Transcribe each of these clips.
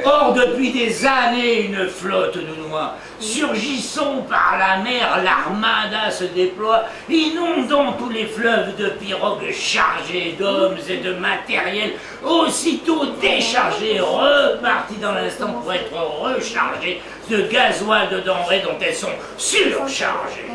Or, depuis des années, une flotte nous noie. Surgissons par la mer, l'armada se déploie, inondant tous les fleuves de pirogues chargées d'hommes et de matériel, aussitôt déchargées, reparties dans l'instant pour être rechargées de gasoil, de denrées dont elles sont surchargées.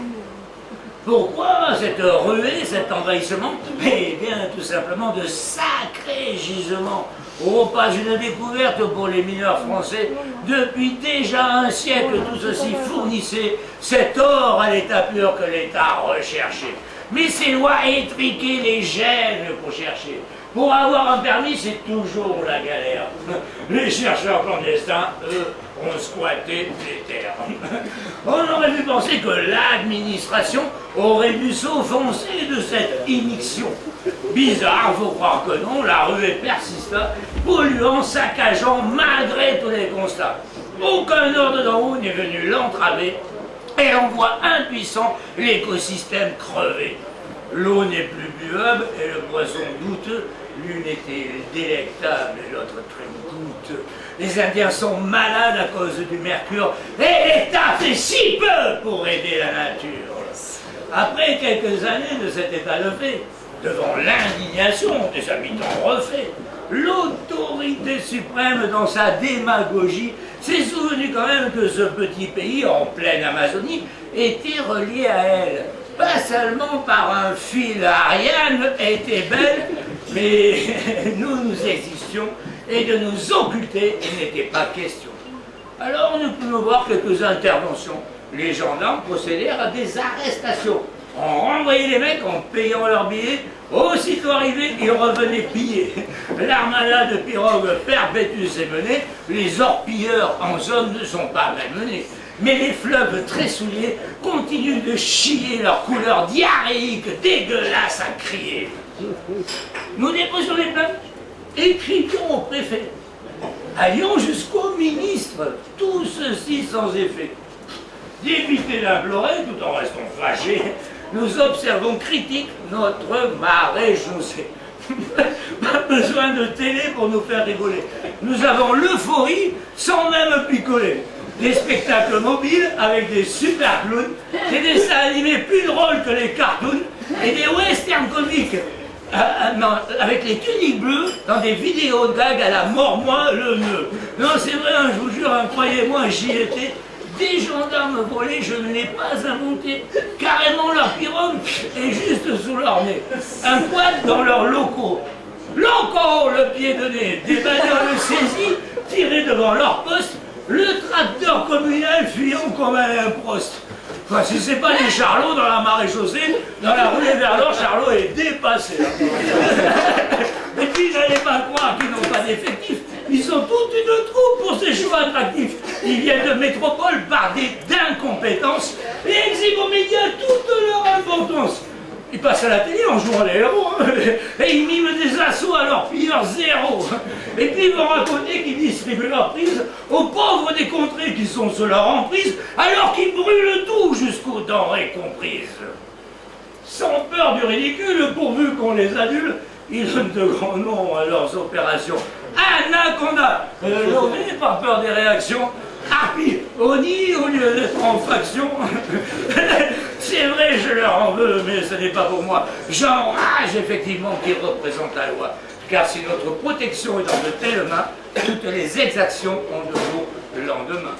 Pourquoi cette ruée, cet envahissement? Eh bien, tout simplement de sacrés gisements. Oh, pas une découverte pour les mineurs français. Depuis déjà un siècle, tout ceci fournissait cet or à l'état pur que l'État recherchait. Mais ces lois étriquées les gênent pour chercher. Pour avoir un permis, c'est toujours la galère. Les chercheurs clandestins, eux, ont squatté les terres. On aurait pu penser que l'administration aurait dû s'offenser de cette immixtion. Bizarre, faut croire que non, la ruée persista, polluant, saccageant, malgré tous les constats. Aucun ordre d'en haut n'est venu l'entraver, et on voit impuissant l'écosystème crever. L'eau n'est plus buvable et le poisson douteux, l'une était délectable et l'autre très goûteux. Les Indiens sont malades à cause du mercure et l'État fait si peu pour aider la nature. Après quelques années de cet état de fait, devant l'indignation des habitants refaits, l'autorité suprême, dans sa démagogie, s'est souvenu quand même que ce petit pays, en pleine Amazonie, était relié à elle. Pas seulement par un fil Ariane était belle, mais nous existions, et de nous occulter, il n'était pas question. Alors nous pouvons voir quelques interventions. Les gendarmes procédèrent à des arrestations. On renvoyait les mecs en payant leurs billets. Aussitôt arrivés, ils revenaient piller. L'armada de pirogues perpétues est menée. Les orpilleurs en zone ne sont pas malmenés. Mais les fleuves très souillés continuent de chier leur couleur diarrhéique, dégueulasse à crier. Nous déposions les plaintes, écrivions au préfet, allions jusqu'au ministre, tout ceci sans effet. D'éviter d'implorer, tout en restant fâchés, nous observons critiques notre maréchaussée. Pas besoin de télé pour nous faire rigoler. Nous avons l'euphorie sans même picoler. Des spectacles mobiles avec des super clowns, des dessins animés plus drôles que les cartoons et des westerns comiques non, avec les tuniques bleues dans des vidéos de gags à la mort-moi le nœud. Non, c'est vrai, je vous jure, croyez-moi, j'y étais. Des gendarmes volés, je ne l'ai pas inventé. Carrément, leur pirogue est juste sous leur nez. Un quad dans leurs locaux. L'encore le pied de nez. Des bagnoles saisies, tirées devant leur poste. Le tracteur communal fuyant comme un prost. Enfin, si c'est pas les charlots dans la maréchaussée, dans la rue vers l'or, Charlot est dépassé. Et puis, n'allez pas croire qu'ils n'ont pas d'effectifs. Ils ont toute une troupe pour ces choix attractifs. Ils viennent de métropole par d'incompétences et exhibent aux médias toute leur importance. Ils passent à la télé en jouant les héros, hein, et ils miment des assauts à leurs pilleurs zéro. Et puis ils vont raconter qu'ils distribuent leurs prises aux pauvres des contrées qui sont sous leur emprise, alors qu'ils brûlent tout jusqu'aux denrées comprises. Sans peur du ridicule, pourvu qu'on les adule, ils donnent de grands noms à leurs opérations. Anaconda, l'ONU par peur des réactions. Harpie, Oni au lieu d'être en faction. C'est vrai, je leur en veux, mais ce n'est pas pour moi. J'enrage effectivement qui représente la loi. Car si notre protection est dans de telles mains, toutes les exactions ont de beaux lendemains.